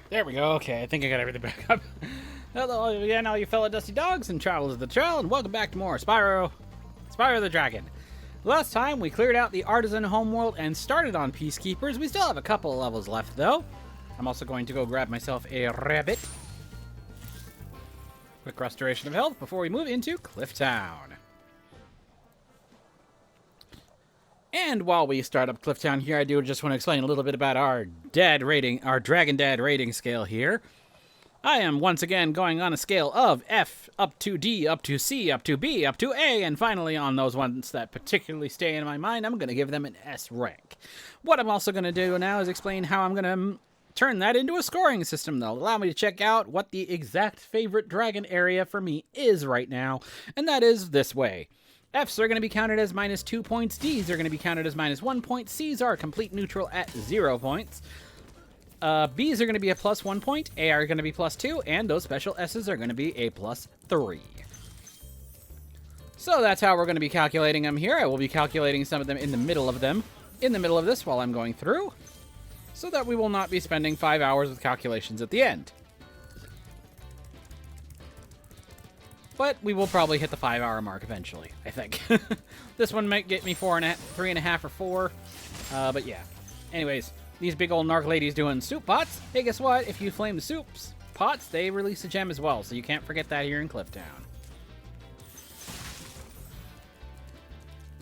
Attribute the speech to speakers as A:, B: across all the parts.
A: There we go. Okay, I think I got everything back up. Hello again, all you fellow dusty dogs and travelers of the trail, and welcome back to more Spyro the Dragon. Last time, we cleared out the Artisan homeworld and started on Peacekeepers. We still have a couple of levels left, though. I'm also going to go grab myself a rabbit. Quick restoration of health before we move into Clifftown. And while we start up Clifftown here, I do just want to explain a little bit about our Dragon Dad rating scale here. I am once again going on a scale of F up to D, up to C, up to B, up to A, and finally on those ones that particularly stay in my mind, I'm going to give them an S rank. What I'm also going to do now is explain how I'm going to turn that into a scoring system that'll allow me to check out what the exact favorite dragon area for me is right now, and that is this way. Fs are going to be counted as -2 points, Ds are going to be counted as -1 point, Cs are complete neutral at 0 points. Bs are going to be a +1 point, A are going to be +2, and those special S's are going to be a +3. So that's how we're going to be calculating them here. I will be calculating some of them in the middle of this while I'm going through, so that we will not be spending 5 hours with calculations at the end. But we will probably hit the 5-hour mark eventually, I think. This one might get me 3.5 or 4, but yeah. Anyways. These big old narc ladies doing soup pots. Hey, guess what? If you flame the soups pots, they release a gem as well, so you can't forget that here in Clifftown.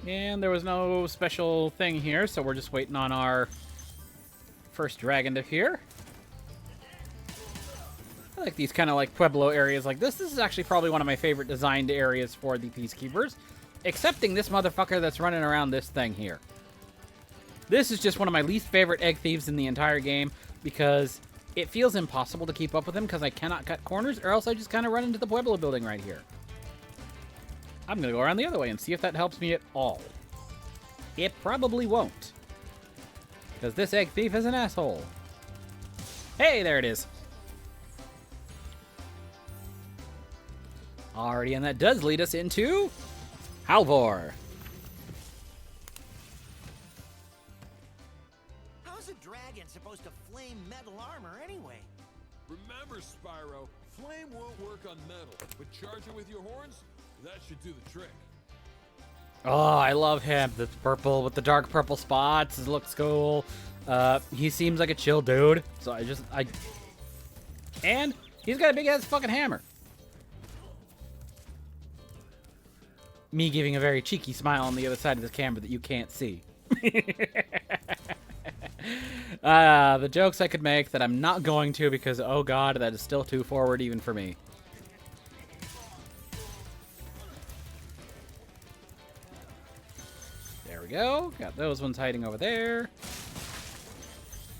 A: And there was no special thing here, so we're just waiting on our first dragon to appear. I like these kind of like Pueblo areas like this. This is actually probably one of my favorite designed areas for the Peacekeepers, excepting this motherfucker that's running around this thing here. This is just one of my least favorite egg thieves in the entire game because it feels impossible to keep up with him because I cannot cut corners or else I just kind of run into the Pueblo building right here. I'm going to go around the other way and see if that helps me at all. It probably won't. Because this egg thief is an asshole. Hey, there it is. Alrighty, and that does lead us into Halvor.
B: Supposed to flame metal armor anyway.
C: Remember, Spyro, flame won't work on metal, but charge it with your horns, that should do the trick.
A: Oh, I love him. The purple with the dark purple spots. It looks cool. He seems like a chill dude. So and he's got a big ass fucking hammer. Me giving a very cheeky smile on the other side of the camera that you can't see. The jokes I could make that I'm not going to because, oh god, that is still too forward even for me. There we go. Got those ones hiding over there.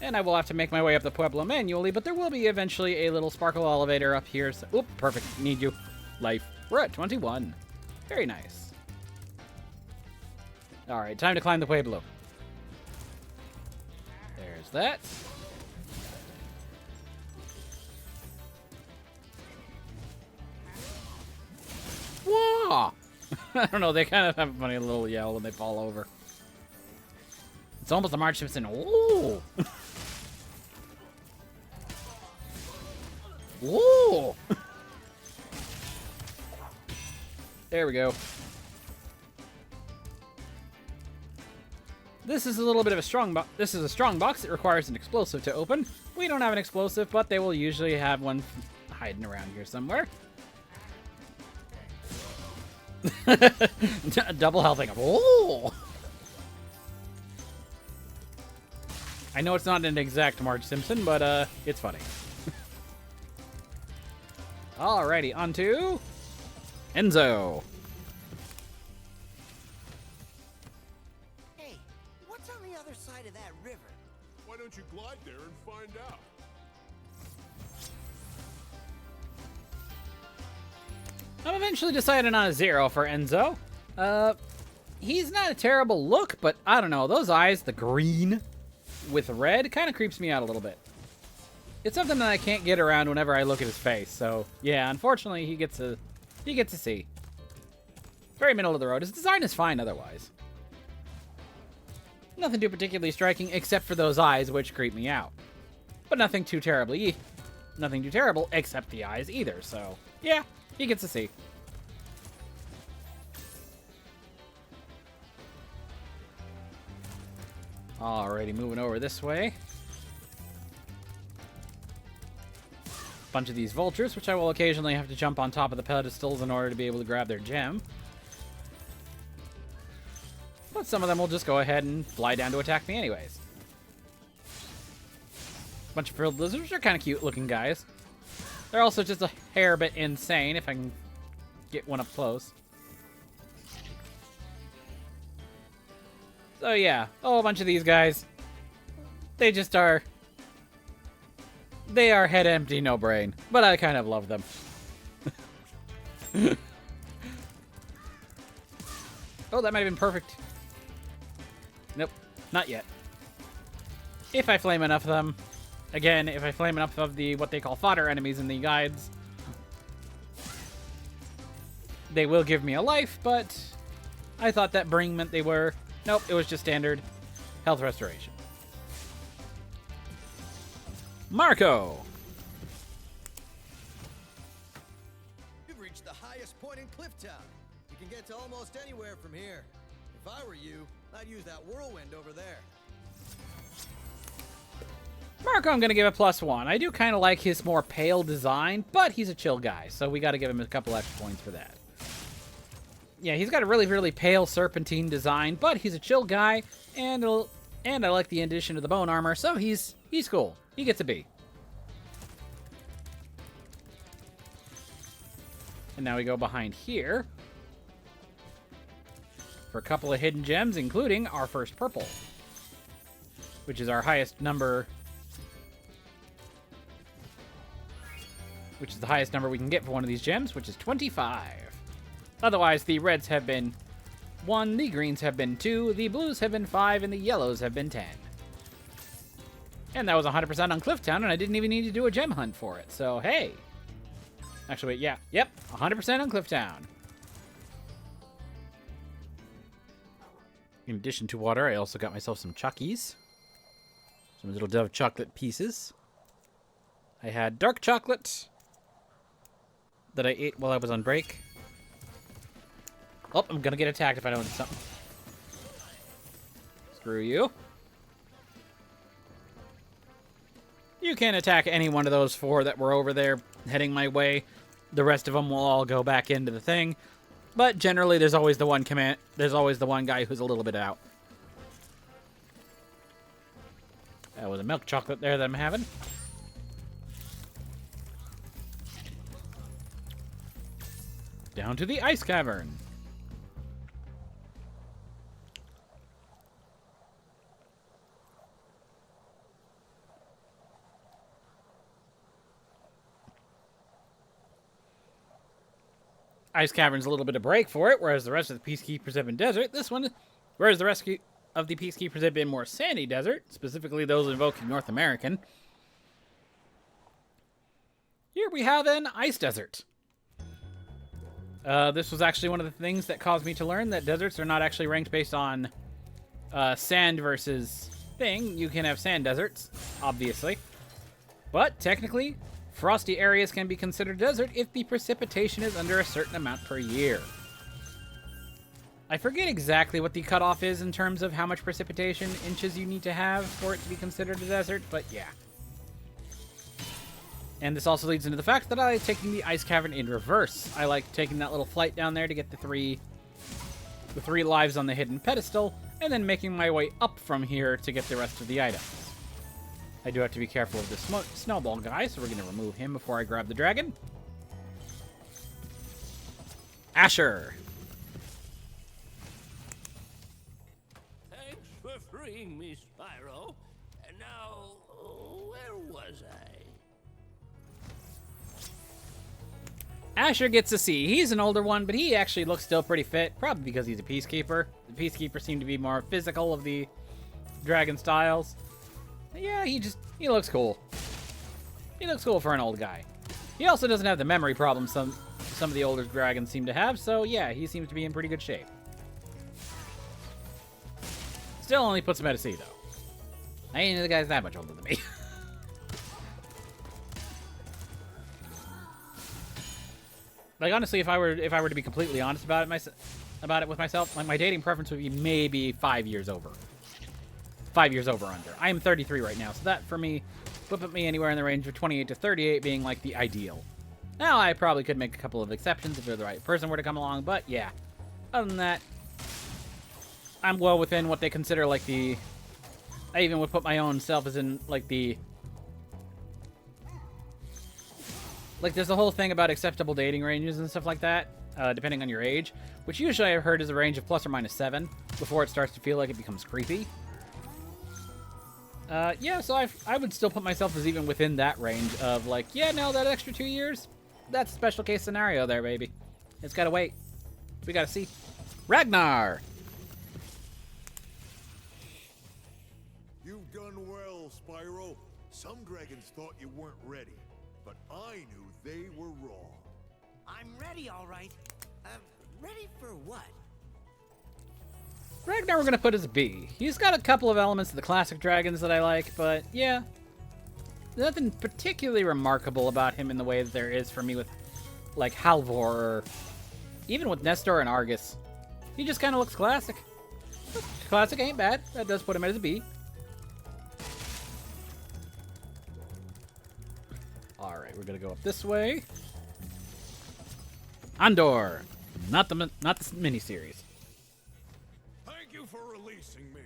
A: And I will have to make my way up the Pueblo manually, but there will be eventually a little sparkle elevator up here. So, oop, perfect. Need you. Life. We're at 21. Very nice. Alright, time to climb the Pueblo. There's that. Whoa! I don't know, they kind of have a funny little yell when they fall over. It's almost a Marge Simpson. Ooh! Ooh! There we go. This is a little bit of a strong box. This is a strong box. It requires an explosive to open. We don't have an explosive, but they will usually have one hiding around here somewhere. Double healthing. Oh! I know it's not an exact Marge Simpson, but it's funny. Alrighty, on to Enzo.
B: Side of that river.
C: Why don't you glide there and find out?
A: I'm eventually deciding on a 0 for Enzo. He's not a terrible look, but I don't know. Those eyes, the green with red, kind of creeps me out a little bit. It's something that I can't get around whenever I look at his face. So yeah, unfortunately, he gets a C. Very middle of the road. His design is fine otherwise. Nothing too particularly striking except for those eyes, which creep me out. But nothing too terribly nothing too terrible, except the eyes either. So, yeah, he gets a C. Alrighty, moving over this way. Bunch of these vultures, which I will occasionally have to jump on top of the pedestals in order to be able to grab their gem. But some of them will just go ahead and fly down to attack me anyways. Bunch of frilled lizards are kind of cute looking guys. They're also just a hair bit insane if I can get one up close. So yeah, a bunch of these guys. They just are... They are head empty, no brain. But I kind of love them. Oh, that might have been perfect. Nope, not yet. If I flame enough of them. Again, if I flame enough of the what they call fodder enemies in the guides, they will give me a life, but I thought that bring meant they were... Nope, it was just standard health restoration. Marco!
D: You've reached the highest point in Clifftown. You can get to almost anywhere from here. If I were you, I'd use that whirlwind over there.
A: Marco, I'm going to give a +1. I do kind of like his more pale design, but he's a chill guy, so we got to give him a couple extra points for that. Yeah, he's got a really, really pale serpentine design, but he's a chill guy, and I like the addition of the bone armor, so he's cool. He gets a B. And now we go behind here for a couple of hidden gems, including our first purple, which is our highest number... Which is the highest number we can get for one of these gems, which is 25. Otherwise, the reds have been 1, the greens have been 2, the blues have been 5, and the yellows have been 10. And that was 100% on Clifftown, and I didn't even need to do a gem hunt for it. So, hey. Actually, wait, yeah. Yep, 100% on Clifftown. In addition to water, I also got myself some Chuckies. Some little Dove chocolate pieces. I had dark chocolate that I ate while I was on break. Oh, I'm gonna get attacked if I don't do something. Screw you. You can attack any one of those 4 that were over there heading my way. The rest of them will all go back into the thing. But generally, there's always the one there's always the one guy who's a little bit out. That was a milk chocolate there that I'm having. Down to the ice cavern. Ice Cavern's a little bit of break for it, whereas the rest of the Peacekeepers have been desert. Whereas the rest of the Peacekeepers have been more sandy desert, specifically those invoking North American. Here we have an ice desert. This was actually one of the things that caused me to learn that deserts are not actually ranked based on sand versus thing. You can have sand deserts, obviously. But technically, frosty areas can be considered desert if the precipitation is under a certain amount per year. I forget exactly what the cutoff is in terms of how much precipitation inches you need to have for it to be considered a desert, but yeah. And this also leads into the fact that I like taking the ice cavern in reverse. I like taking that little flight down there to get the three lives on the hidden pedestal, and then making my way up from here to get the rest of the items. I do have to be careful of this snowball guy, so we're going to remove him before I grab the dragon. Asher.
E: Thanks for freeing me, Spyro. And now, where was I?
A: Asher gets a C. He's an older one, but he actually looks still pretty fit, probably because he's a Peacekeeper. The Peacekeepers seem to be more physical of the dragon styles. Yeah, he looks cool. He looks cool for an old guy. He also doesn't have the memory problems some of the older dragons seem to have, so yeah, he seems to be in pretty good shape. Still only puts him at a C, though. I ain't the guy's that much older than me. Like, honestly, if I were to be completely honest about it with myself, like, my dating preference would be maybe 5 years over. 5 years over under. I am 33 right now, so that for me would put me anywhere in the range of 28 to 38 being like the ideal. Now, I probably could make a couple of exceptions if the right person were to come along, but yeah. Other than that, I'm well within what they consider like the... I even would put my own self as in like the... Like, there's a whole thing about acceptable dating ranges and stuff like that, depending on your age, which usually I've heard is a range of plus or minus 7 before it starts to feel like it becomes creepy. Yeah, so I would still put myself as even within that range of like, yeah, no, that extra 2 years, that's a special case scenario there, baby. It's gotta wait. We gotta see. Ragnar!
F: You've done well, Spyro. Some dragons thought you weren't ready, but I knew they were wrong.
B: I'm ready, all right. Ready for what?
A: Ragnar we're gonna put as a B. He's got a couple of elements of the classic dragons that I like, but yeah. Nothing particularly remarkable about him in the way that there is for me with, like, Halvor, or even with Nestor and Argus. He just kind of looks classic. Classic ain't bad. That does put him as a B. Alright, we're gonna go up this way. Andor! Not the miniseries.
C: Thank you for releasing me.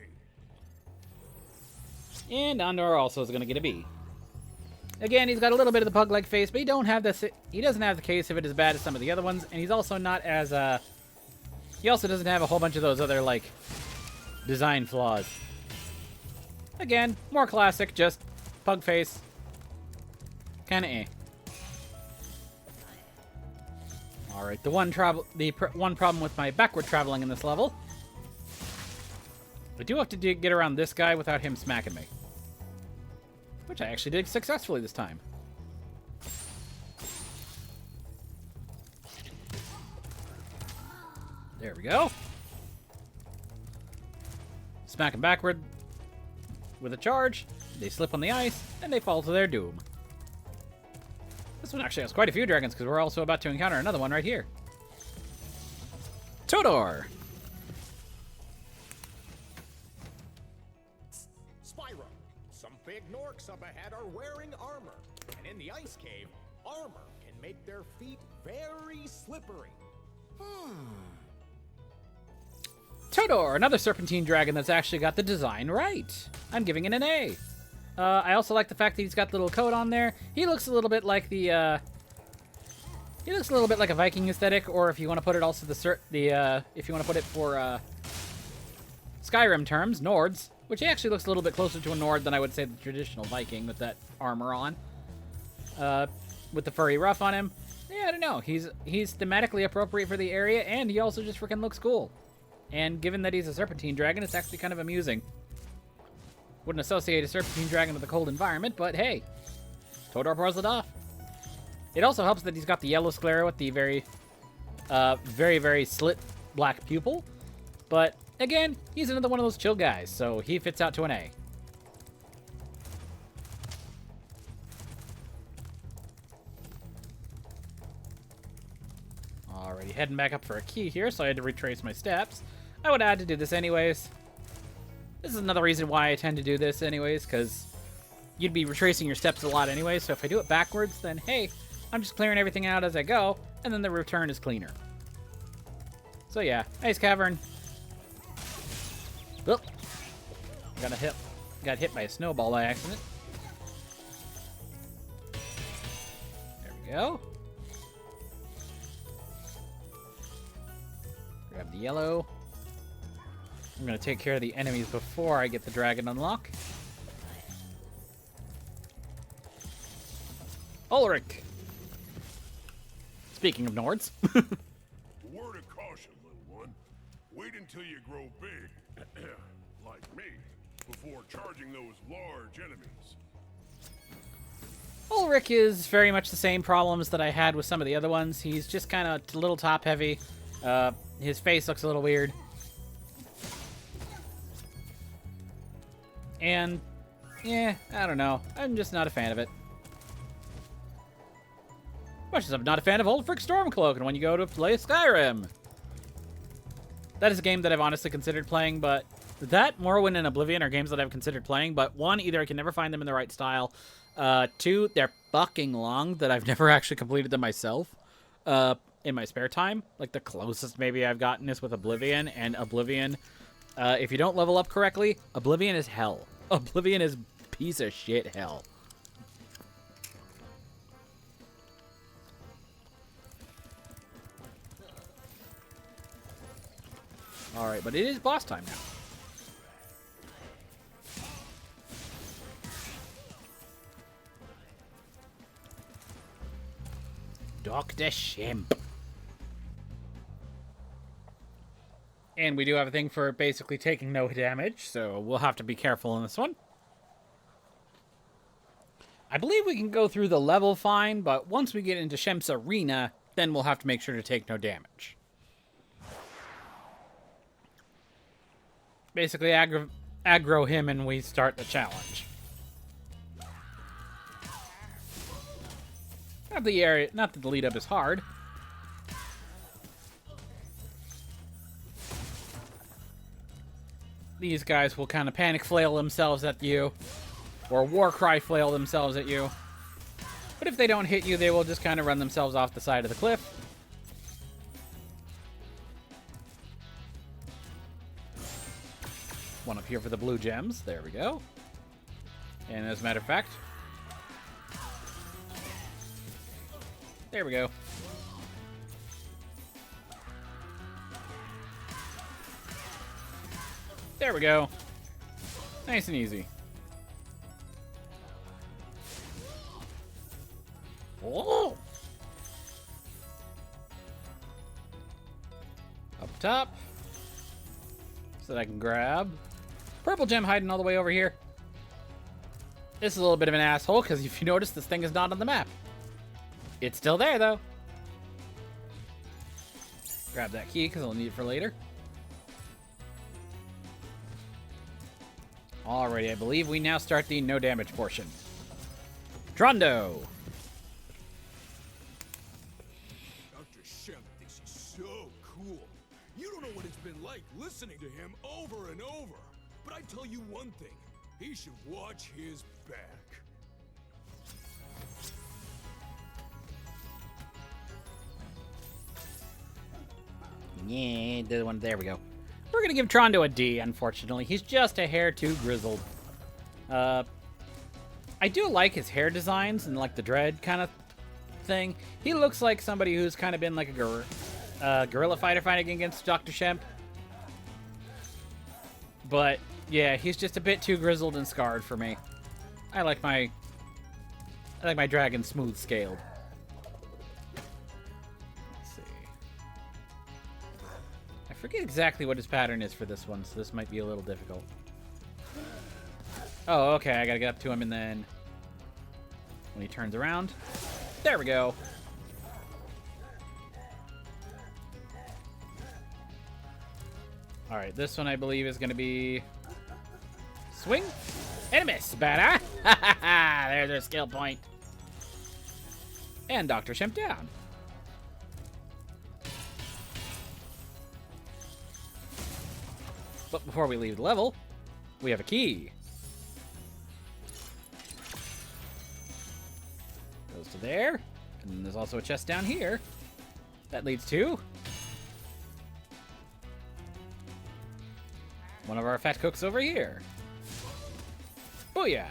A: And Andor also is going to get a B. Again, he's got a little bit of the pug-like face, but he doesn't have the case of it as bad as some of the other ones, and he's also not as he also doesn't have a whole bunch of those other like design flaws. Again, more classic, just pug face. Kind of eh. All right, the one problem with my backward traveling in this level, I do have to get around this guy without him smacking me. Which I actually did successfully this time. There we go. Smack him backward with a charge. They slip on the ice, and they fall to their doom. This one actually has quite a few dragons, because we're also about to encounter another one right here. Todor!
G: Spyro, some big Norks up ahead are wearing armor. And in the ice cave, armor can make their feet very slippery.
A: Todor, another serpentine dragon that's actually got the design right. I'm giving it an A. I also like the fact that he's got the little coat on there. He looks a little bit like the, he looks a little bit like a Viking aesthetic, or if you want to put it also if you want to put it for, Skyrim terms, Nords, which actually looks a little bit closer to a Nord than I would say the traditional Viking with that armor on. With the furry ruff on him. Yeah, I don't know. He's thematically appropriate for the area, and he also just freaking looks cool. And given that he's a serpentine dragon, it's actually kind of amusing. Wouldn't associate a serpentine dragon with a cold environment, but hey, Todor pulls it off. It also helps that he's got the yellow sclera with the very, very slit black pupil. But again, he's another one of those chill guys, so he fits out to an A. Alrighty, heading back up for a key here, so I had to retrace my steps. I would have had to do this anyways. This is another reason why I tend to do this anyways, because you'd be retracing your steps a lot anyway, so if I do it backwards, then hey, I'm just clearing everything out as I go, and then the return is cleaner. So yeah, Ice Cavern. Oop. Got hit by a snowball by accident. There we go. Grab the yellow. I'm going to take care of the enemies before I get the dragon unlock. Ulrich! Speaking of Nords.
F: A word of caution, little one. Wait until you grow big, like me, before charging those large enemies.
A: Ulrich is very much the same problems that I had with some of the other ones. He's just kind of a little top-heavy. His face looks a little weird. And, yeah, I don't know. I'm just not a fan of it. Much as I'm not a fan of Old Frick Stormcloak and when you go to play Skyrim. That is a game that I've honestly considered playing, but that, Morrowind, and Oblivion are games that I've considered playing, but one, either I can never find them in the right style. Two, they're fucking long that I've never actually completed them myself in my spare time. Like, the closest maybe I've gotten is with Oblivion, and Oblivion, if you don't level up correctly, Oblivion is hell. Oblivion is piece of shit hell. Alright, but it is boss time now. Dr. Shimp. And we do have a thing for basically taking no damage, so we'll have to be careful in this one. I believe we can go through the level fine, but once we get into Shemp's arena, then we'll have to make sure to take no damage. Basically aggro him and we start the challenge. Not that the lead up is hard. These guys will kind of panic flail themselves at you, or war cry flail themselves at you. But if they don't hit you, they will just kind of run themselves off the side of the cliff. One up here for the blue gems. There we go. And as a matter of fact, there we go. There we go. Nice and easy. Oh! Up top. So that I can grab. Purple gem hiding all the way over here. This is a little bit of an asshole, because if you notice, this thing is not on the map. It's still there, though. Grab that key, because I'll need it for later. Alrighty, I believe we now start the no damage portion. Drondo!
C: Dr. Shemp thinks he's so cool. You don't know what it's been like listening to him over and over. But I tell you one thing, he should watch his back.
A: Yeah, the one. There we go. We're gonna give Trondo a D, unfortunately. He's just a hair too grizzled. I do like his hair designs and like the dread kind of thing. He looks like somebody who's kind of been like a guerrilla fighter fighting against Dr. Shemp. But yeah, he's just a bit too grizzled and scarred for me. I like my dragon smooth scaled. Let's see. I forget exactly what his pattern is for this one, so this might be a little difficult. Oh, okay, I gotta get up to him and then when he turns around. There we go. Alright, this one I believe is gonna be swing and a miss. Bada! There's our skill point. And Dr. Shemp down. But before we leave the level, we have a key. Goes to there. And there's also a chest down here. That leads to one of our fat cooks over here. Booyah!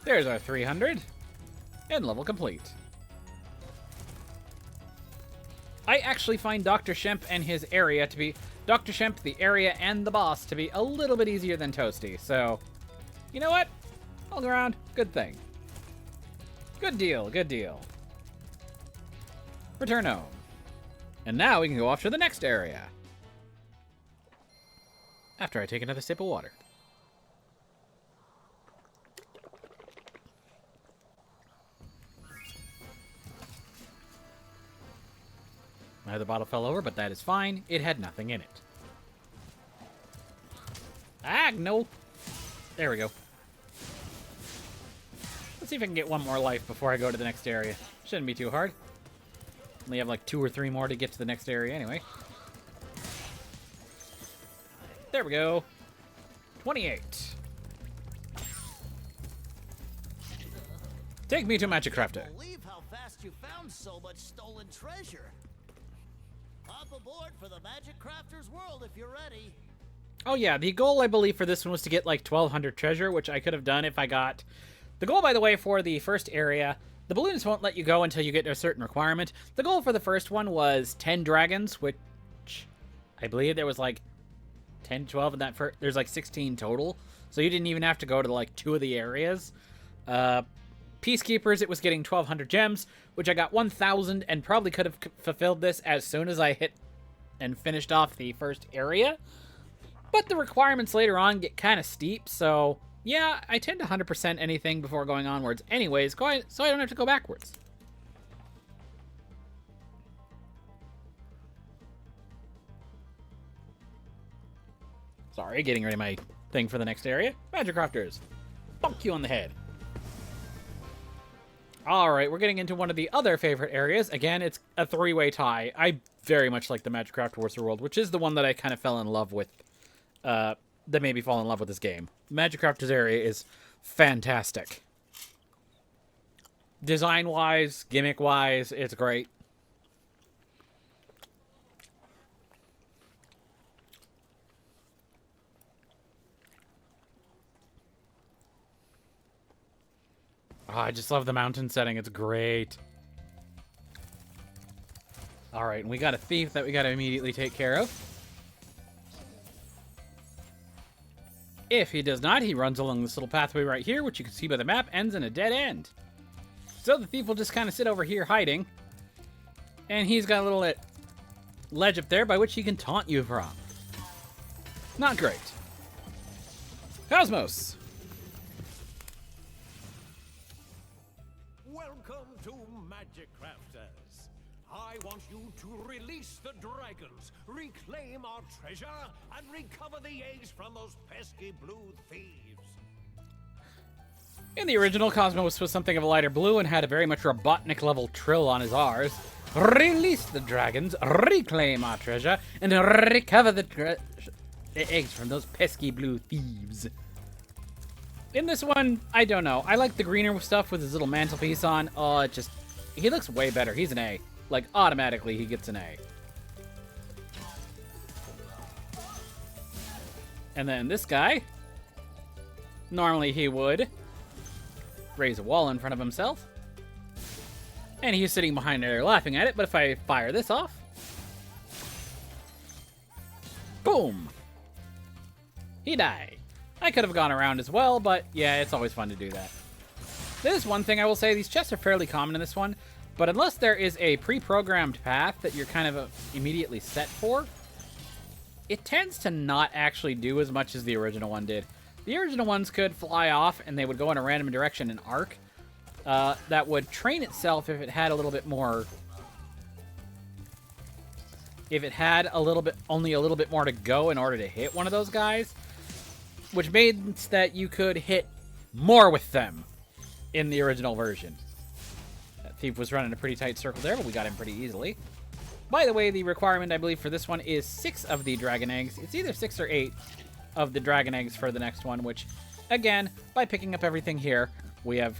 A: There's our 300. And level complete. I actually find Dr. Shemp and his area to be... Dr. Shemp, the area, and the boss to be a little bit easier than Toasty. So, you know what? All around, good thing. Good deal, good deal. Return home. And now we can go off to the next area. After I take another sip of water. My other bottle fell over, but that is fine. It had nothing in it. Ah, no. There we go. Let's see if I can get one more life before I go to the next area. Shouldn't be too hard. Only have like 2 or 3 more to get to the next area anyway. There we go. 28. Take me to Magic Crafter.
B: Can't believe how fast you found so much stolen treasure. Hop aboard for the Magic Crafter's world if you're ready.
A: Oh yeah, the goal I believe for this one was to get like 1,200 treasure, which I could have done if I got... The goal, by the way, for the first area, the balloons won't let you go until you get to a certain requirement. The goal for the first one was 10 dragons, which I believe there was like 10, 12 in that first... There's like 16 total, so you didn't even have to go to like 2 of the areas. Peacekeepers, it was getting 1,200 gems, which I got 1,000 and probably could have fulfilled this as soon as I hit and finished off the first area. But the requirements later on get kind of steep, so yeah, I tend to 100% anything before going onwards anyways, so I don't have to go backwards. Sorry, getting ready my thing for the next area. Magic Crafters, bonk you on the head. Alright, we're getting into one of the other favorite areas. Again, it's a 3-way tie. I very much like the Magic Craft Wars World, which is the one that I kind of fell in love with. That made me fall in love with this game. Magic Crafters area is fantastic. Design-wise, gimmick-wise, it's great. Oh, I just love the mountain setting. It's great. Alright, and we got a thief that we gotta immediately take care of. If he does not, he runs along this little pathway right here, which you can see by the map, ends in a dead end. So the thief will just kind of sit over here hiding. And he's got a little ledge up there by which he can taunt you from. Not great. Cosmos!
G: Welcome to Magic Crafters. I want you to release the dragons, reclaim our treasure, and recover the eggs from those pesky blue thieves.
A: In the original, Cosmos was something of a lighter blue and had a very much Robotnik level trill on his R's. Release the dragons, reclaim our treasure, and recover the eggs from those pesky blue thieves. In this one, I don't know. I like the greener stuff with his little mantelpiece on. Oh, it just... He looks way better. He's an A. Like, automatically, he gets an A. And then this guy. Normally, he would raise a wall in front of himself. And he's sitting behind there laughing at it. But if I fire this off... Boom! He died. I could have gone around as well, but yeah, it's always fun to do that. There's one thing I will say, these chests are fairly common in this one, but unless there is a pre-programmed path that you're kind of immediately set for, it tends to not actually do as much as the original one did. The original ones could fly off and they would go in a random direction and arc. That would train itself if it had a little bit more... If it had only a little bit more to go in order to hit one of those guys. Which means that you could hit more with them in the original version. That thief was running a pretty tight circle there, but we got him pretty easily. By the way, the requirement, I believe, for this one is 6 of the dragon eggs. It's either 6 or 8 of the dragon eggs for the next one, which, again, by picking up everything here, we have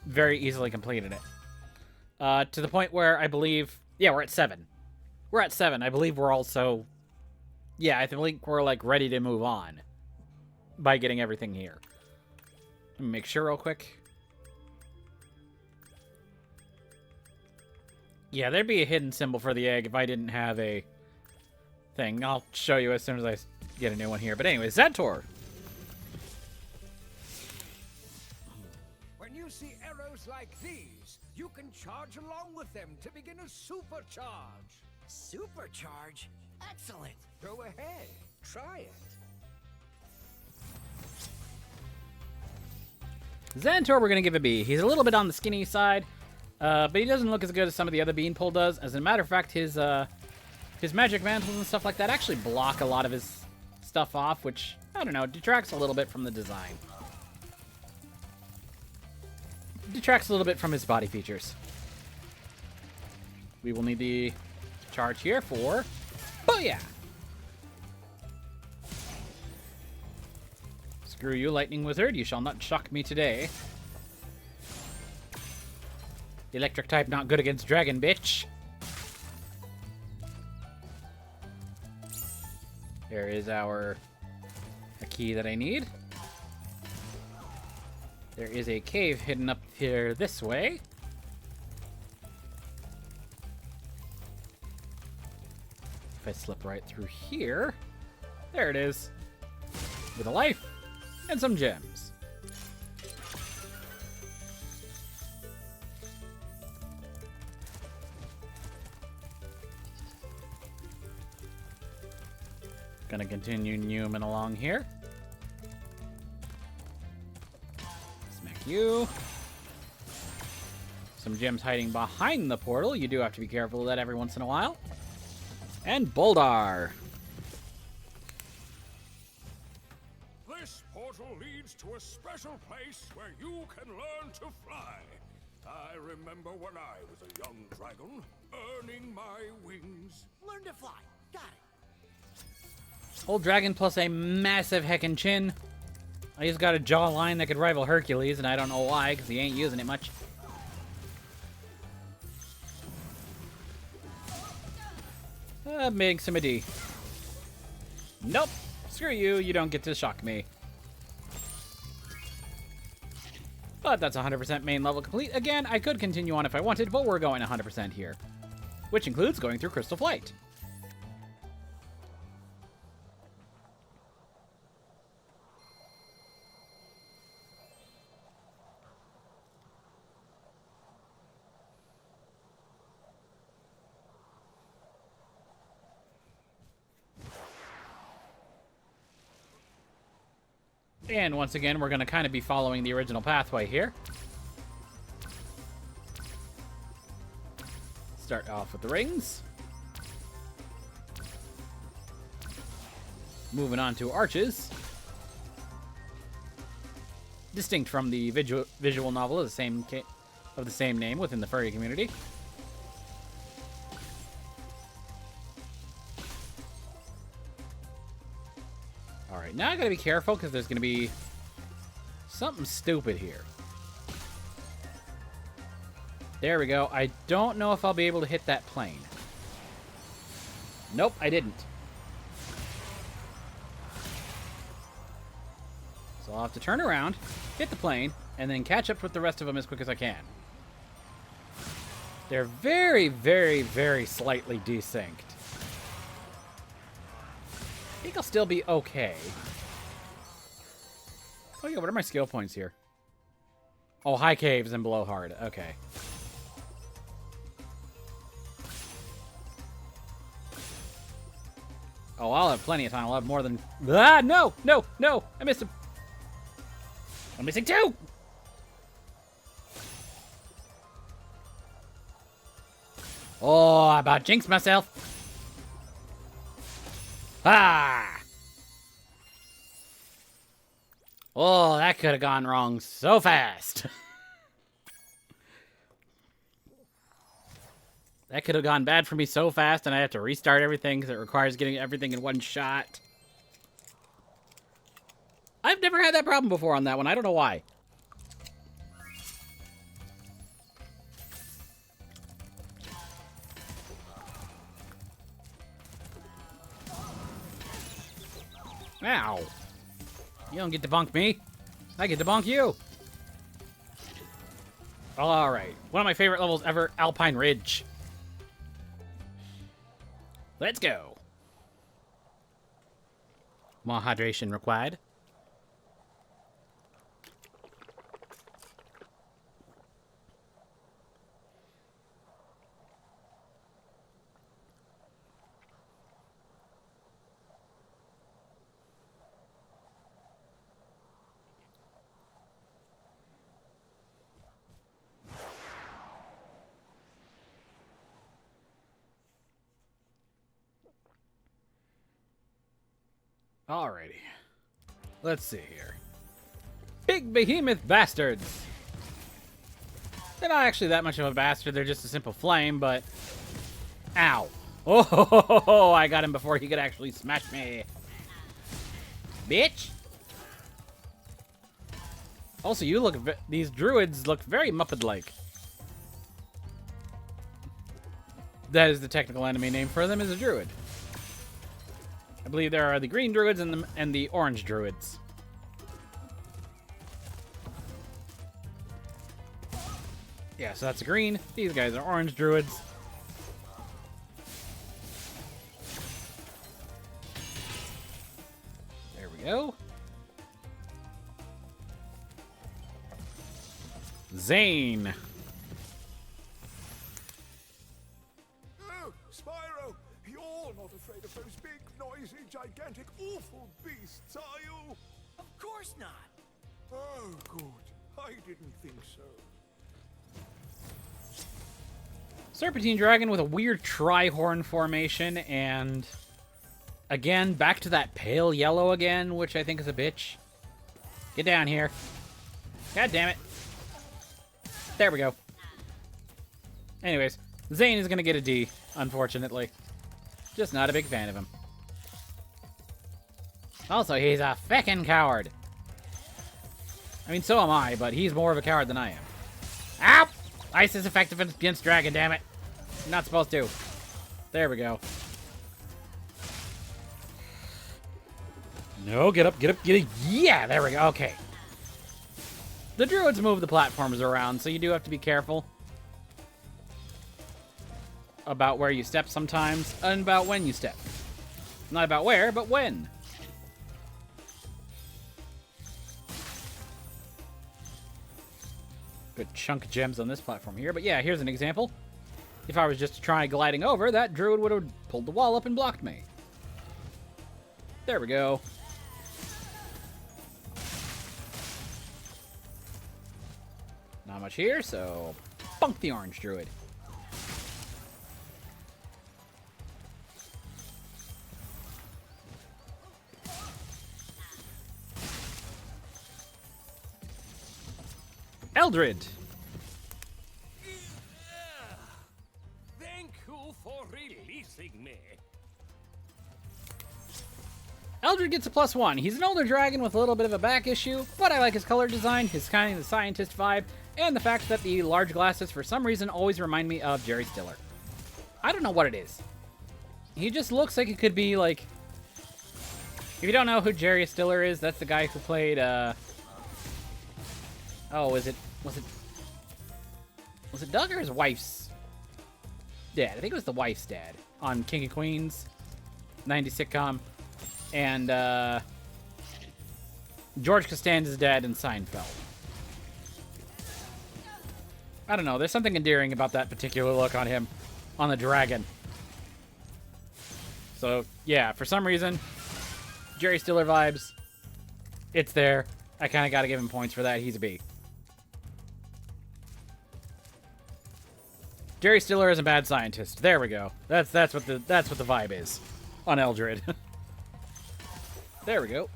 A: very easily completed it. To the point where I believe... Yeah, we're at 7. We're at 7. I believe we're also... Yeah, I think we're, like, ready to move on by getting everything here. Let me make sure real quick. Yeah, there'd be a hidden symbol for the egg if I didn't have a thing. I'll show you as soon as I get a new one here. But anyway, Zentor.
G: When you see arrows like these, you can charge along with them to begin a supercharge.
B: Supercharge? Excellent.
G: Go ahead, try it.
A: Xantor, we're going to give a B. He's a little bit on the skinny side, but he doesn't look as good as some of the other Beanpole does. As a matter of fact, his magic mantles and stuff like that actually block a lot of his stuff off, which, I don't know, detracts a little bit from the design. detracts a little bit from his body features. We will need the charge here for... Booyah! Screw you, Lightning Wizard. You shall not shock me today. Electric type not good against Dragon, bitch. There is a key that I need. There is a cave hidden up here this way. If I slip right through here, there it is. With a life and some gems. Gonna continue Newman along here. Smack you. Some gems hiding behind the portal. You do have to be careful of that every once in a while. And Boldar.
G: This portal leads to a special place where you can learn to fly. I remember when I was a young dragon, earning my wings.
B: Learn to fly. Got it.
A: Old dragon plus a massive heckin' chin. He's got a jawline that could rival Hercules, and I don't know why, because he ain't using it much. Makes him a D. Nope. Screw you. You don't get to shock me. But that's 100% main level complete. Again, I could continue on if I wanted, but we're going 100% here. Which includes going through Crystal Flight. And once again, we're going to kind of be following the original pathway here. Start off with the rings. Moving on to arches. Distinct from the visual novel of the same name within the furry community. Alright, now I gotta be careful because there's gonna be something stupid here. There we go. I don't know if I'll be able to hit that plane. Nope, I didn't. So I'll have to turn around, hit the plane, and then catch up with the rest of them as quick as I can. They're very, very, very slightly desynced. I think I'll still be okay. Oh yeah, what are my skill points here? Oh, high caves and below hard. Okay. Oh, I'll have plenty of time. I'll have more than... Ah, no! No! No! I missed him! I'm missing two! Oh, I about jinxed myself. Ah! Oh, that could have gone wrong so fast. That could have gone bad for me so fast, and I have to restart everything because it requires getting everything in one shot. I've never had that problem before on that one. I don't know why. Ow. You don't get to bonk me. I get to bonk you. Alright. One of my favorite levels ever, Alpine Ridge. Let's go. More hydration required. Alrighty. Let's see here. Big behemoth bastards. They're not actually that much of a bastard. They're just a simple flame, but... Ow. Oh, I got him before he could actually smash me. Bitch. Also, you look... These druids look very Muppet-like. That is the technical enemy name for them, is a druid. I believe there are the green druids and the orange druids. Yeah, so that's green. These guys are orange druids. There we go. Zane.
G: Oh, Spyro, you're not afraid of those big, noisy, gigantic, awful beasts, are you?
B: Of course not.
G: Oh, good. I didn't think so.
A: Serpentine dragon with a weird tri-horn formation, and again, back to that pale yellow again, which I think is a bitch. Get down here. God damn it. There we go. Anyways, Zane is gonna get a D, unfortunately. Just not a big fan of him. Also, he's a feckin' coward. I mean, so am I, but he's more of a coward than I am. Ow! Ice is effective against dragon, damn it. You're not supposed to. There we go. No, get up, get up, get up. Yeah, there we go. Okay. The druids move the platforms around, so you do have to be careful about where you step sometimes, and about when you step. Not about where, but when. Good chunk of gems on this platform here, but yeah, here's an example. If I was just to try gliding over, that druid would have pulled the wall up and blocked me. There we go. Not much here, so bunk the orange druid. Eldred.
E: Thank you for releasing me.
A: Eldred gets a +1. He's an older dragon with a little bit of a back issue, but I like his color design, his kind of scientist vibe, and the fact that the large glasses for some reason always remind me of Jerry Stiller. I don't know what it is. He just looks like it could be like... If you don't know who Jerry Stiller is, that's the guy who played, Oh, was it Doug or his wife's dad? I think it was the wife's dad on King of Queens, 90s sitcom. And George Costanza's dad in Seinfeld. I don't know, there's something endearing about that particular look on him, on the dragon. So, yeah, for some reason, Jerry Stiller vibes, it's there. I kind of got to give him points for that. He's a B. Jerry Stiller is a bad scientist. There we go. That's what the vibe is on Eldred. There we go.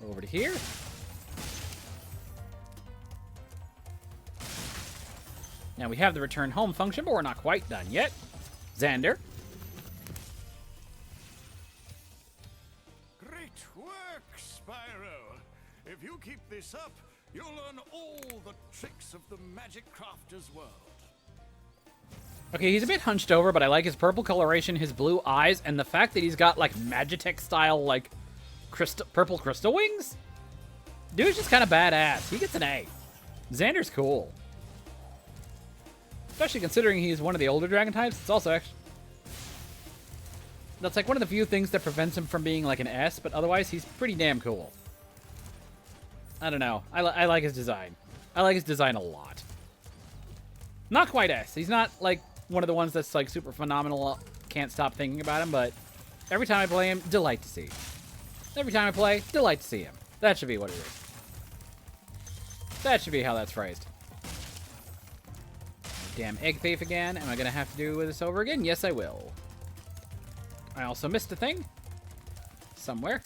A: Over to here. Now we have the return home function, but we're not quite done yet. Xander.
G: Great work, Spyro. If you keep this up, you'll learn all the tricks of the Magic Crafter's world.
A: Okay, he's a bit hunched over, but I like his purple coloration, his blue eyes, and the fact that he's got, like, Magitech style, like, purple crystal wings? Dude's just kind of badass. He gets an A. Xander's cool. Especially considering he's one of the older dragon types. It's also actually... That's, like, one of the few things that prevents him from being, like, an S, but otherwise he's pretty damn cool. I don't know. I like his design. I like his design a lot. Not quite S. He's not, like, one of the ones that's, like, super phenomenal. Can't stop thinking about him, but every time I play him, delight to see. Every time I play, delight to see him. That should be what it is. That should be how that's phrased. Damn egg thief again. Am I going to have to do this over again? Yes, I will. I also missed a thing. Somewhere.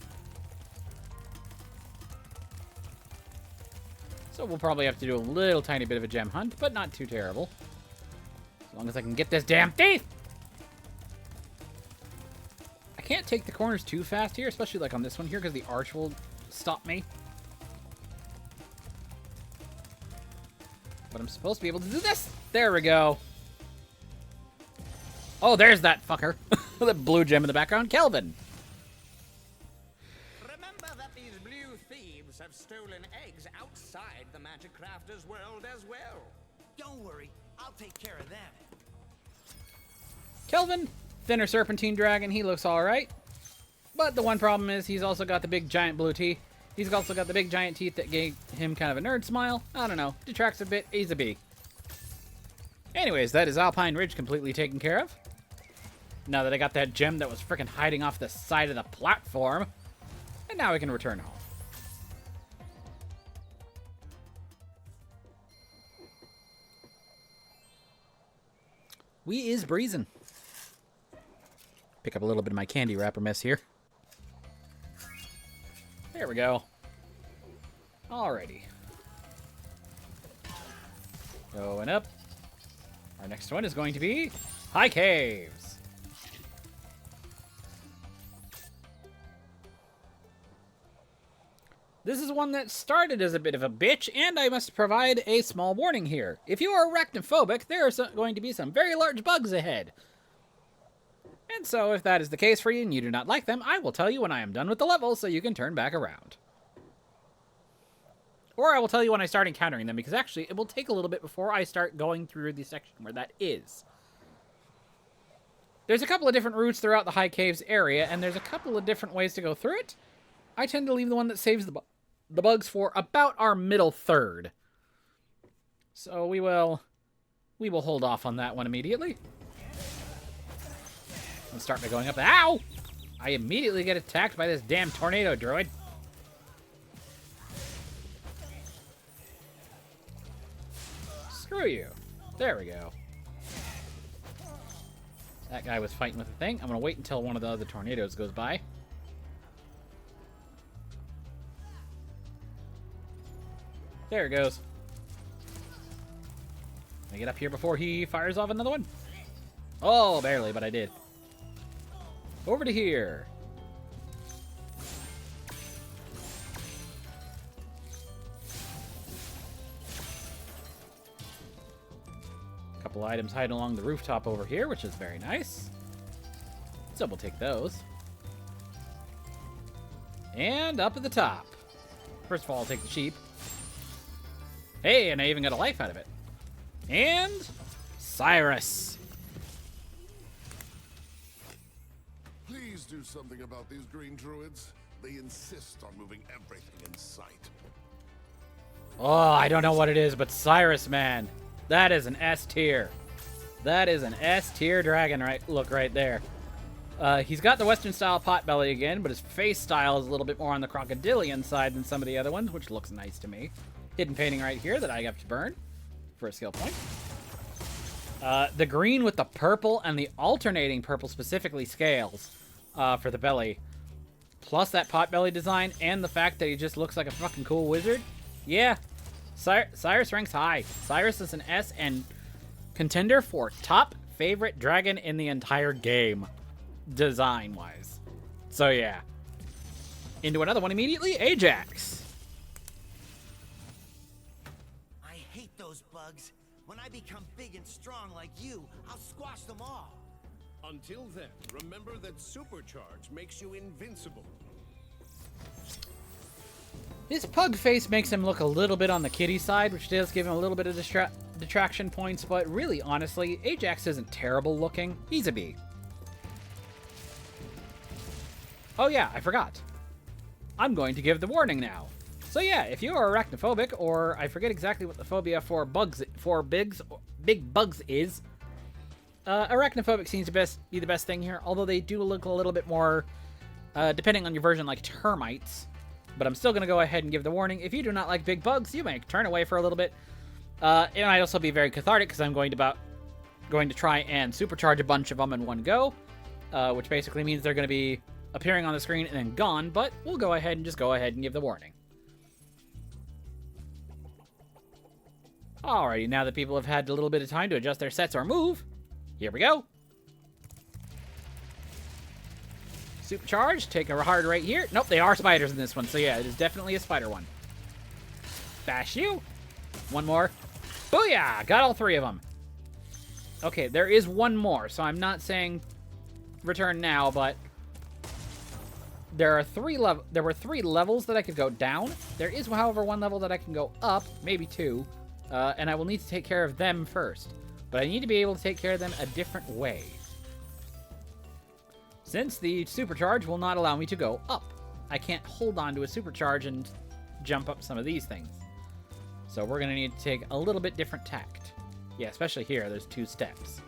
A: So we'll probably have to do a little tiny bit of a gem hunt, but not too terrible. As long as I can get this damn thief! I can't take the corners too fast here, especially like on this one here, because the arch will stop me. But I'm supposed to be able to do this! There we go. Oh, there's that fucker. The blue gem in the background. Kelvin.
E: Remember that these blue thieves have stolen eggs outside the Magic Crafter's world as well.
B: Don't worry, I'll take care of them.
A: Kelvin, thinner serpentine dragon. He looks alright. But the one problem is he's also got the big giant blue teeth. He's also got the big giant teeth that gave him kind of a nerd smile. I don't know. Detracts a bit. He's a B. Anyways, that is Alpine Ridge completely taken care of. Now that I got that gem that was freaking hiding off the side of the platform. And now we can return home. We is breezing. Pick up a little bit of my candy wrapper mess here. There we go. Alrighty. Going up. Our next one is going to be High Caves. This is one that started as a bit of a bitch, and I must provide a small warning here. If you are arachnophobic, there are going to be some very large bugs ahead. And so, if that is the case for you and you do not like them, I will tell you when I am done with the level so you can turn back around. Or I will tell you when I start encountering them, because actually, it will take a little bit before I start going through the section where that is. There's a couple of different routes throughout the High Caves area, and there's a couple of different ways to go through it. I tend to leave the one that saves the bugs for about our middle third. So we will hold off on that one immediately. And start by going up. Ow! I immediately get attacked by this damn tornado droid. Screw you. There we go. That guy was fighting with the thing. I'm going to wait until one of the other tornadoes goes by. There it goes. Can I get up here before he fires off another one? Oh, barely, but I did. Over to here. A couple items hiding along the rooftop over here, which is very nice. So we'll take those. And up at the top. First of all, I'll take the sheep. Hey, and I even got a life out of it. And Cyrus.
F: Please do something about these green druids. They insist on moving everything in sight.
A: Oh, I don't know what it is, but Cyrus, man. That is an S tier. That is an S tier dragon look right there. He's got the Western style potbelly again, but his face style is a little bit more on the crocodilian side than some of the other ones, which looks nice to me. Hidden painting right here that I have to burn for a skill point. The green with the purple and the alternating purple specifically scales for the belly. Plus that potbelly design and the fact that he just looks like a fucking cool wizard. Yeah, Cyrus ranks high. Cyrus is an S and contender for top favorite dragon in the entire game, design-wise. So yeah. Into another one immediately, Ajax.
B: I hate those bugs. When I become big and strong like you, I'll squash them all.
C: Until then, remember that supercharge makes you invincible.
A: His pug face makes him look a little bit on the kitty side, which does give him a little bit of detraction points, but really, honestly, Ajax isn't terrible looking. He's a B. Oh yeah, I forgot. I'm going to give the warning now. So yeah, if you are arachnophobic, or I forget exactly what the phobia for big bugs is, arachnophobic seems to be the best thing here, although they do look a little bit more, depending on your version, like termites. But I'm still going to go ahead and give the warning. If you do not like big bugs, you may turn away for a little bit. It might also be very cathartic, because I'm going to try and supercharge a bunch of them in one go, which basically means they're going to be appearing on the screen and then gone, but we'll go ahead and give the warning. Alrighty, now that people have had a little bit of time to adjust their sets or move, here we go. Supercharge, take a hard right here. Nope, they are spiders in this one, so yeah, it is definitely a spider one. Bash you. One more. Booyah! Got all 3 of them. Okay, there is one more, so I'm not saying return now, but there were 3 levels that I could go down. There is, however, 1 level that I can go up, maybe 2, and I will need to take care of them first. But I need to be able to take care of them a different way, since the supercharge will not allow me to go up. I can't hold on to a supercharge and jump up some of these things. So we're going to need to take a little bit different tact. Yeah, especially here, there's 2 steps.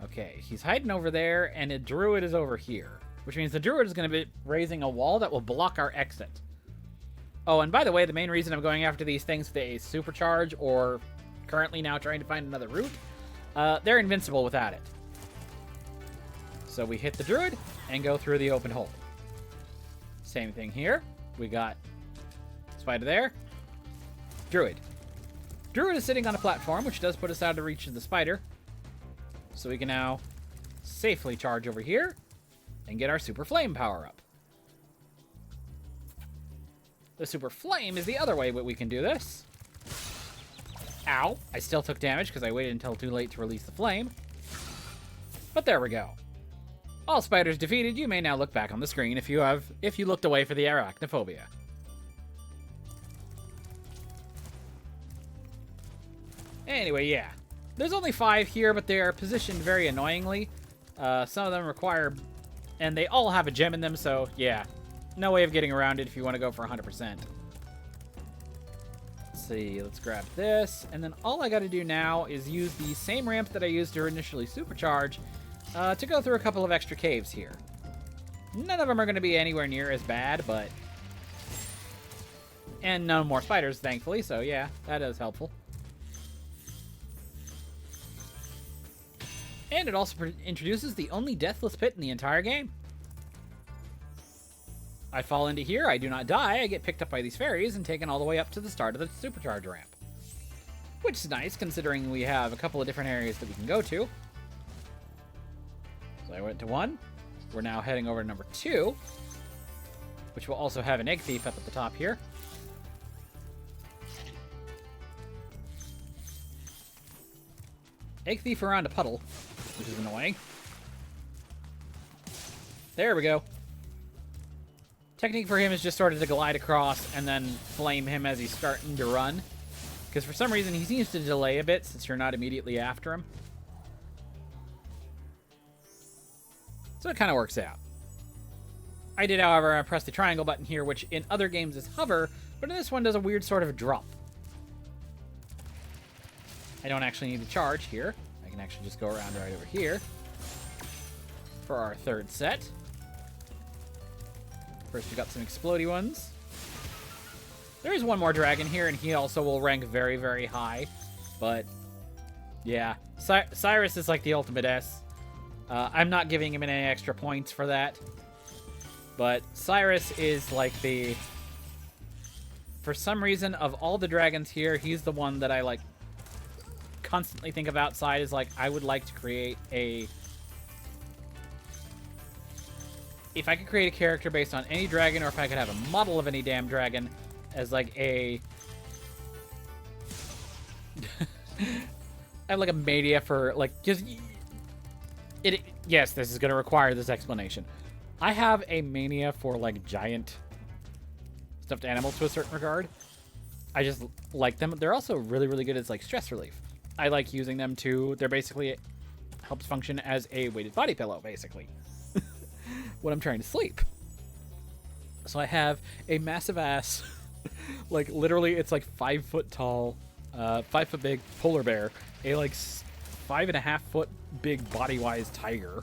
A: Okay, he's hiding over there, and a druid is over here, which means the druid is going to be raising a wall that will block our exit. Oh, and by the way, the main reason I'm going after these things with a supercharge, or currently now trying to find another route, they're invincible without it. So we hit the druid and go through the open hole. Same thing here. We got spider there. Druid. Druid is sitting on a platform, which does put us out of reach of the spider. So we can now safely charge over here and get our super flame power up. The super flame is the other way that we can do this. Ow. I still took damage because I waited until too late to release the flame. But there we go. All spiders defeated. You may now look back on the screen if you looked away for the arachnophobia. Anyway, yeah. There's only 5 here, but they are positioned very annoyingly. Some of them require... And they all have a gem in them, so yeah. No way of getting around it if you want to go for 100%. Let's see, let's grab this. And then all I got to do now is use the same ramp that I used to initially supercharge to go through a couple of extra caves here. None of them are going to be anywhere near as bad, but... And no more spiders, thankfully, so yeah, that is helpful. And it also introduces the only deathless pit in the entire game. I fall into here, I do not die, I get picked up by these fairies and taken all the way up to the start of the supercharge ramp. Which is nice, considering we have a couple of different areas that we can go to. So I went to 1. We're now heading over to number 2, which will also have an egg thief up at the top here. Egg thief around a puddle, which is annoying. There we go. Technique for him is just sort of to glide across and then flame him as he's starting to run. Because for some reason he seems to delay a bit since you're not immediately after him. So it kind of works out. I did, however, press the triangle button here, which in other games is hover, but in this one does a weird sort of drop. I don't actually need to charge here. I can actually just go around right over here for our 3rd set. First, we got some explodey ones. There is one more dragon here, and he also will rank very, very high. But, yeah. Cyrus is like the ultimate S. I'm not giving him any extra points for that. But Cyrus is like the... For some reason, of all the dragons here, he's the one that I like constantly think of outside as like, I would like to create a... If I could create a character based on any dragon, or if I could have a model of any damn dragon as like a... I have like a mania for like, just... Yes, this is going to require this explanation. I have a mania for like giant stuffed animals to a certain regard. I just like them. They're also really, really good as like stress relief. I like using them to... They're basically... helps function as a weighted body pillow, basically. When I'm trying to sleep. So I have a massive ass... like, literally, it's like 5 foot tall, 5 foot big polar bear. A, like, 5.5 foot big body-wise tiger.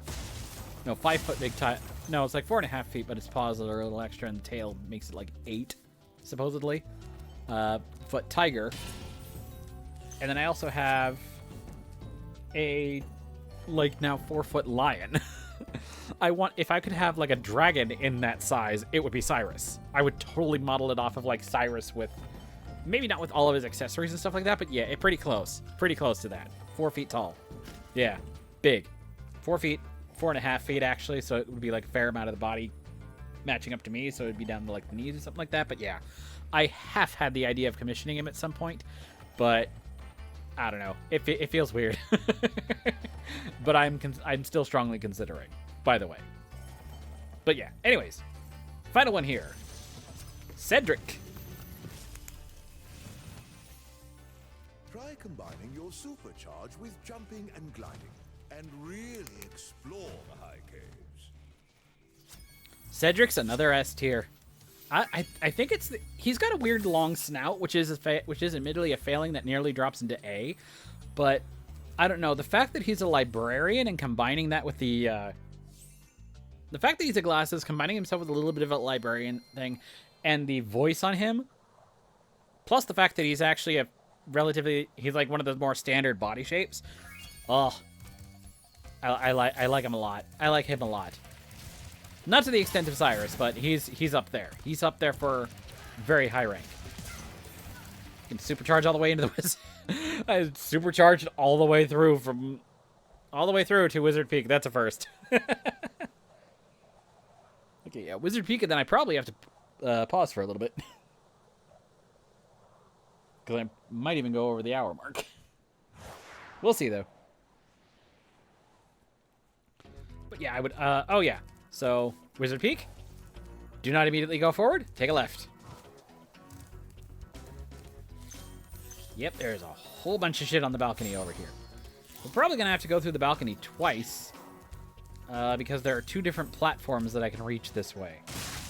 A: No, 5 foot big tiger. No, it's like 4.5 feet, but its paws are a little extra, and the tail makes it like 8, supposedly. Foot tiger. And then I also have a, like, now 4 foot lion. If I could have, like, a dragon in that size, it would be Cyrus. I would totally model it off of, like, Cyrus with Maybe not with all of his accessories and stuff like that, but yeah, pretty close. Pretty close to that. 4 feet tall. Yeah, big. 4 feet, 4.5 feet actually, so it would be like a fair amount of the body matching up to me, so it would be down to like the knees or something like that. But yeah, I have had the idea of commissioning him at some point, but I don't know. It feels weird. But I'm still strongly considering, by the way. But yeah, anyways. Final one here. Cedric.
H: Try combining your supercharge with jumping and gliding, and really explore the high caves.
A: Cedric's another S tier. I think he's got a weird long snout, which is admittedly a failing that nearly drops into A, but I don't know, the fact that he's a librarian and combining that with the fact that he's a glasses, combining himself with a little bit of a librarian thing, and the voice on him, plus the fact that he's actually he's like one of the more standard body shapes. Oh, I like him a lot. I like him a lot. Not to the extent of Cyrus, but he's up there. He's up there for very high rank. You can supercharge all the way into the wizard. I supercharged all the way through to Wizard Peak. That's a first. Okay, yeah, Wizard Peak, and then I probably have to pause for a little bit. Because I might even go over the hour mark. We'll see, though. But yeah, I would... oh, yeah. So, Wizard Peak. Do not immediately go forward. Take a left. Yep, there's a whole bunch of shit on the balcony over here. We're probably going to have to go through the balcony twice. Because there are 2 different platforms that I can reach this way.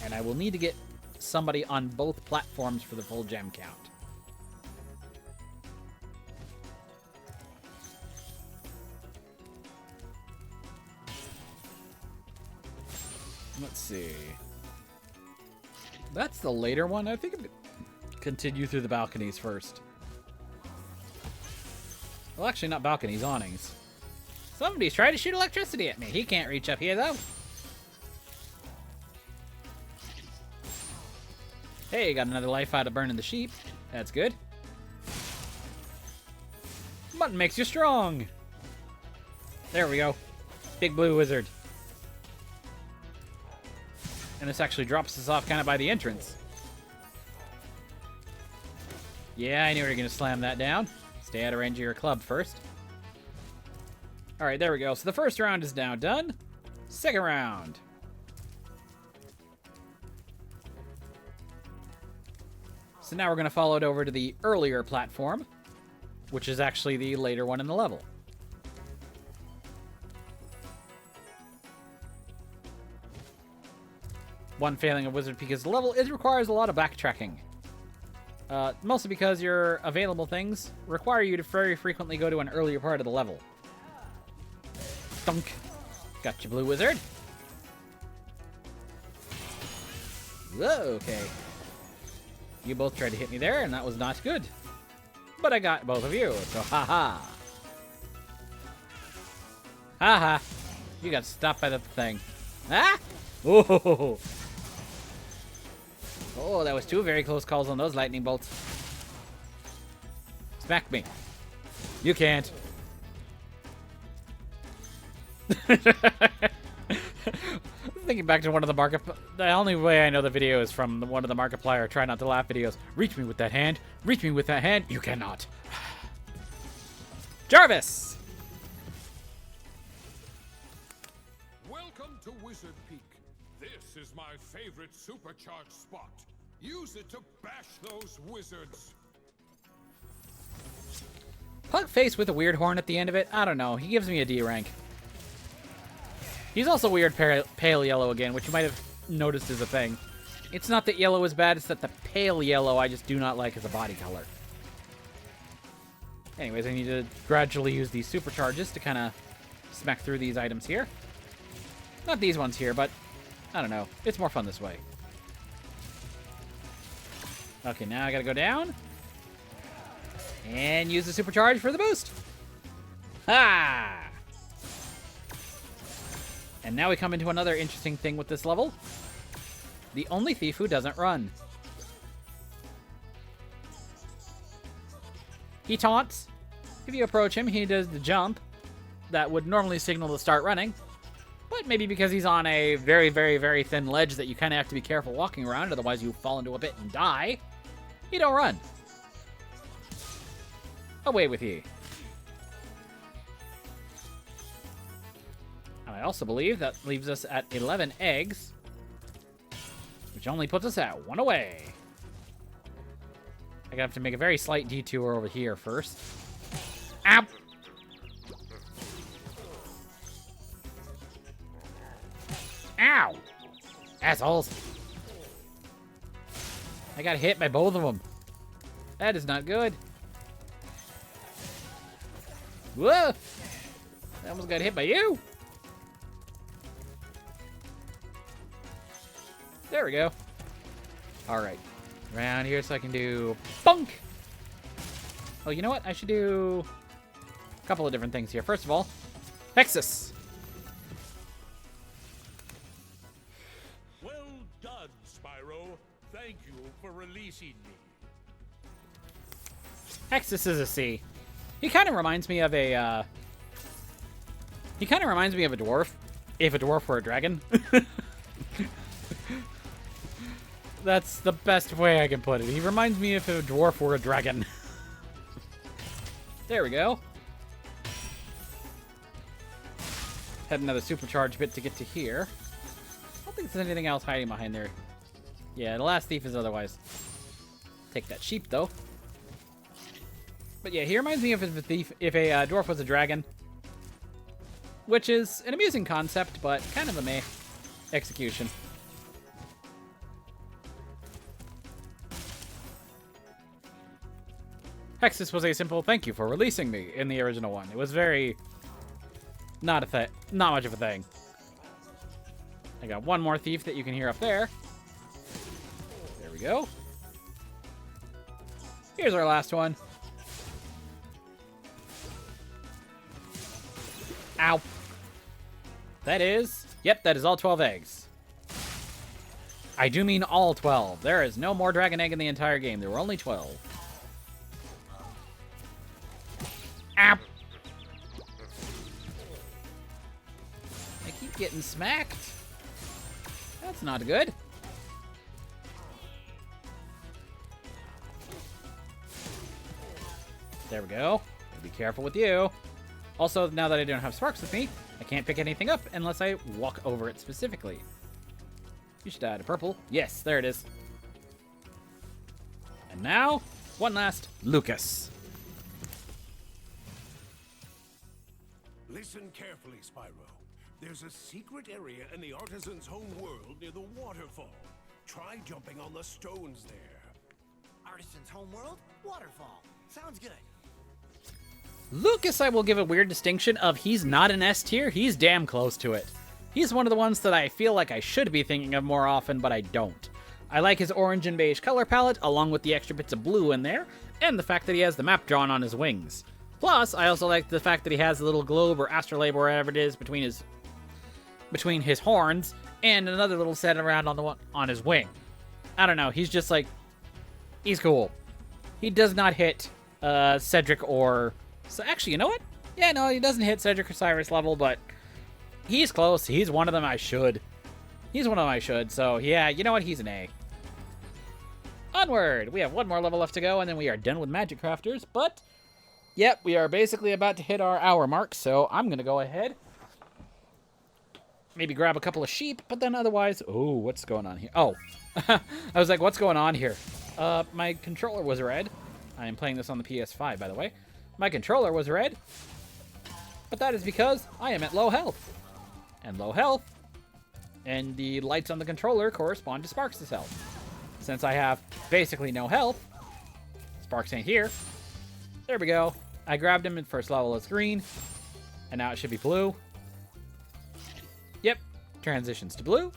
A: And I will need to get somebody on both platforms for the full gem count. Let's see. That's the later one. I think I'm going to continue through the balconies first. Well, actually, not balconies, awnings. Somebody's trying to shoot electricity at me. He can't reach up here, though. Hey, got another life out of burning the sheep. That's good. Mutton makes you strong. There we go. Big blue wizard. And this actually drops us off kind of by the entrance. Yeah, I knew we were going to slam that down. Stay out of range of your club first. Alright, there we go. So the first round is now done. Second round. So now we're going to follow it over to the earlier platform, which is actually the later one in the level. One failing of Wizard Peak is the level, it requires a lot of backtracking. Mostly because your available things require you to very frequently go to an earlier part of the level. Dunk. Got you, blue wizard. Whoa, okay. You both tried to hit me there, and that was not good. But I got both of you, so haha. Haha. You got stopped by the thing. Ah! Oh! Oh, that was 2 very close calls on those lightning bolts. Smack me. You can't. Thinking back to one of the market... The only way I know the video is from one of the Markiplier Try Not to Laugh videos. Reach me with that hand. Reach me with that hand. You cannot. Jarvis!
G: Welcome to Wizard Peak. This is my favorite supercharged spot. Use it to bash those wizards.
A: Pug face with a weird horn at the end of it? I don't know. He gives me a D rank. He's also weird pale yellow again, which you might have noticed is a thing. It's not that yellow is bad, it's that the pale yellow I just do not like as a body color. Anyways, I need to gradually use these supercharges to kind of smack through these items here. Not these ones here, but I don't know. It's more fun this way. Okay, now I gotta go down. And use the supercharge for the boost. Ha! And now we come into another interesting thing with this level. The only thief who doesn't run. He taunts. If you approach him, he does the jump that would normally signal to start running. But maybe because he's on a very, very, very thin ledge that you kind of have to be careful walking around, otherwise you fall into a pit and die, he don't run. Away with ye. And I also believe that leaves us at 11 eggs, which only puts us at 1 away. I'm gonna have to make a very slight detour over here first. Ow! Ow! Assholes! I got hit by both of them. That is not good. Whoa! I almost got hit by you. There we go. Alright. Around here so I can do bonk! Oh, you know what? I should do a couple of different things here. First of all, Nexus.
G: Well done, Spyro. Thank you for releasing me.
A: Hexus is a C. He kind of reminds me of a, dwarf. If a dwarf were a dragon. That's the best way I can put it. He reminds me if a dwarf were a dragon. There we go. Had another supercharge bit to get to here. I don't think there's anything else hiding behind there. Yeah, the last thief is otherwise. Take that sheep, though. But yeah, he reminds me of if a dwarf was a dragon. Which is an amusing concept, but kind of a meh execution. Hexus was a simple thank you for releasing me in the original one. It was very... not much of a thing. I got one more thief that you can hear up there. There we go. Here's our last one. Ow. That is... yep, that is all 12 eggs. I do mean all 12. There is no more dragon egg in the entire game. There were only 12. Ow. I keep getting smacked. That's not good. There we go. Be careful with you. Also, now that I don't have sparks with me, I can't pick anything up unless I walk over it specifically. You should add a purple. Yes, there it is. And now, one last Lucas.
F: Listen carefully, Spyro. There's a secret area in the artisan's home world near the waterfall. Try jumping on the stones there.
B: Artisan's homeworld? Waterfall. Sounds good.
A: Lucas, I will give a weird distinction of he's not an S tier, he's damn close to it. He's one of the ones that I feel like I should be thinking of more often, but I don't. I like his orange and beige color palette, along with the extra bits of blue in there, and the fact that he has the map drawn on his wings. Plus, I also like the fact that he has a little globe or astrolabe or whatever it is between his horns, and another little set around on his wing. I don't know, he's just like, he's cool. He does not hit Cedric or... so actually, you know what? Yeah, no, he doesn't hit Cedric or Cyrus level, but he's close. He's one of them I should. He's one of them I should, so yeah, you know what? He's an A. Onward! We have one more level left to go, and then we are done with Magic Crafters, but... yep, we are basically about to hit our hour mark, so I'm going to go ahead. Maybe grab a couple of sheep, but then otherwise... oh, what's going on here? Oh, I was like, what's going on here? My controller was red. I am playing this on the PS5, by the way. My controller was red, but that is because I am at low health. And low health, and the lights on the controller correspond to Sparks' health. Since I have basically no health, Sparks ain't here. There we go. I grabbed him in first level as green, and now it should be blue. Yep, transitions to blue.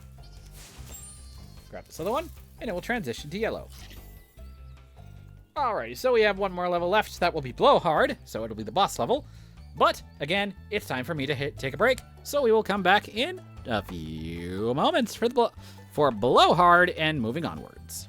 A: Grab this other one, and it will transition to yellow. Alrighty, so we have one more level left. That will be Blowhard, so it'll be the boss level. But, again, it's time for me to take a break, so we will come back in a few moments for Blowhard and moving onwards.